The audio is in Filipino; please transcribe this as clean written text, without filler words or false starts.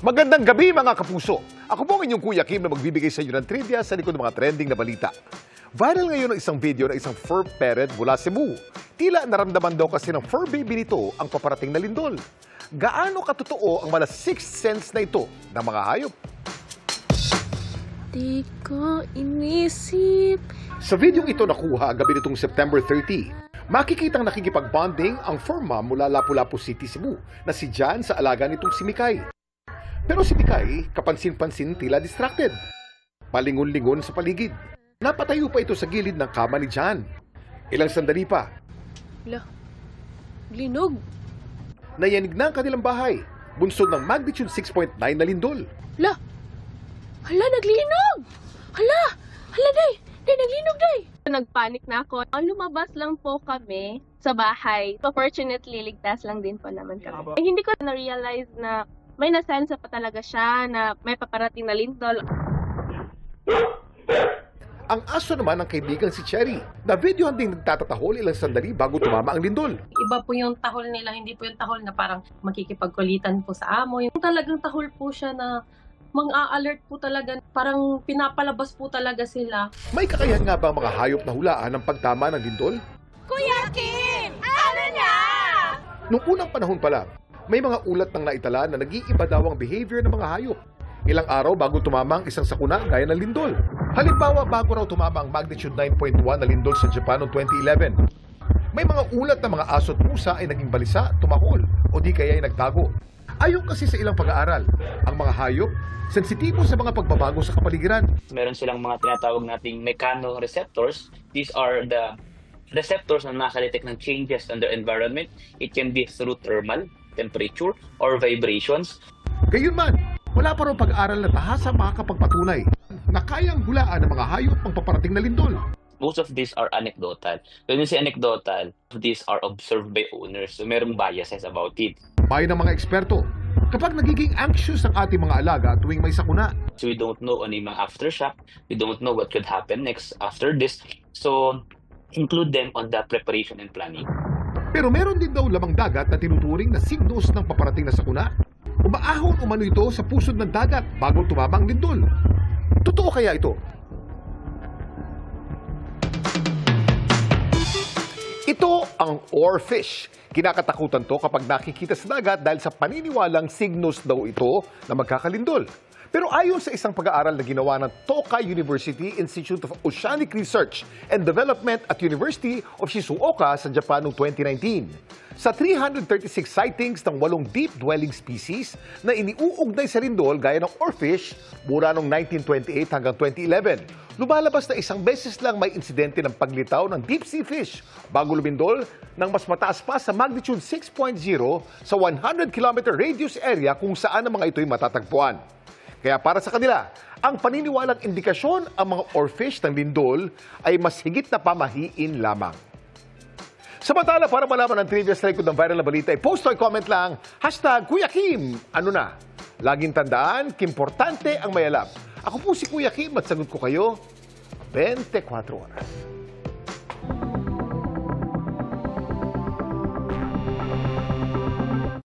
Magandang gabi mga kapuso. Ako po ang inyong Kuya Kim na magbibigay sa inyo ng trivia sa likod ng mga trending na balita. Viral ngayon ang isang video ng isang fur parent mula Cebu. Tila naramdaman daw kasi ng fur baby nito ang paparating na lindol. Gaano katotoo ang mala sixth sense na ito ng mga hayop? Di ko inisip. Sa videong ito nakuha gabi nitong September 30, makikitang nakikipag-bonding ang fur mom mula Lapu-Lapu City, Cebu na si Jan sa alaga nitong si Mikay. Pero si Mikay, kapansin-pansin tila distracted. Palingon-lingon sa paligid. Napatayo pa ito sa gilid ng kama ni Jan. Ilang sandali pa. Linog. Nayanig na ang kanilang bahay. Bunsod ng magnitude 6.9 na lindol. Hala, naglinog! Hala, day! Day, naglinog, day! Nagpanik na ako. Lumabas lang po kami sa bahay. Fortunately, ligtas lang din po naman kami. Hindi ko na-realize na may nasensa pa talaga siya na may paparating na lindol. Ang aso naman ng kaibigan si Cherry, na videohan ding nagtatatahol ilang sandali bago tumama ang lindol. Iba po yung tahol nila, hindi po yung tahol na parang makikipagkulitan po sa amo. Yung talagang tahol po siya na mang-a-alert po talaga, parang pinapalabas po talaga sila. May kakayahan nga ba ang mga hayop na hulaan ng pagtama ng lindol? Kuya Kim! Ano na? Noong unang panahon pa lang, may mga ulat ng naitala na nag-iiba daw ang behavior ng mga hayop. Ilang araw bago tumama ang isang sakuna gaya ng lindol. Halimbawa, bago raw tumama ang magnitude 9.1 na lindol sa Japan noong 2011. May mga ulat na mga aso at pusa ay naging balisa, tumahol, o di kaya ay nagtago. Ayon kasi sa ilang pag-aaral, ang mga hayop, sensitibo sa mga pagbabago sa kapaligiran. Meron silang mga tinatawag nating mechanoreceptors. These are the receptors na nakaka-detect ng changes in their environment. It can be through thermal, temperature, or vibrations. Gayunman, wala pa raw pag-aaral na tahasa makakapagpatunay na kayang hulaan ng mga hayop ang paparating na lindol. Most of these are anecdotal. When you say anecdotal, these are observed by owners. So merong biases about it. Bayan ng mga eksperto, kapag nagiging anxious ang ating mga alaga tuwing may sakuna. So we don't know ano yung mga aftershock. We don't know what could happen next after this. So include them on the preparation and planning. Pero meron din daw lamang dagat na tinuturing na signos ng paparating na sakuna. Umaahon umano ito sa pusod ng dagat bago tumama ang lindol. Totoo kaya ito? Ito ang oarfish. Kinakatakutan to kapag nakikita sa dagat dahil sa paniniwalang signos daw ito na magkakalindol. Pero ayon sa isang pag-aaral na ginawa ng Tokai University Institute of Oceanic Research and Development at University of Shizuoka sa Japan noong 2019, sa 336 sightings ng 8 deep-dwelling species na iniuugnay sa lindol gaya ng oarfish mula noong 1928 hanggang 2011, lumalabas na isang beses lang may insidente ng paglitaw ng deep-sea fish bago lumindol ng mas mataas pa sa magnitude 6.0 sa 100-kilometer radius area kung saan ang mga ito'y matatagpuan. Kaya para sa kanila, ang paniniwalang indikasyon ang mga oarfish ng lindol ay mas higit na pamahiin lamang. Samantala, para malaman ang trivia sa likod ng viral na balita, post o comment lang, #Kuya Kim, ano na? Laging tandaan, kimportante ang may alam. Ako po si Kuya Kim at sagot ko kayo 24 oras.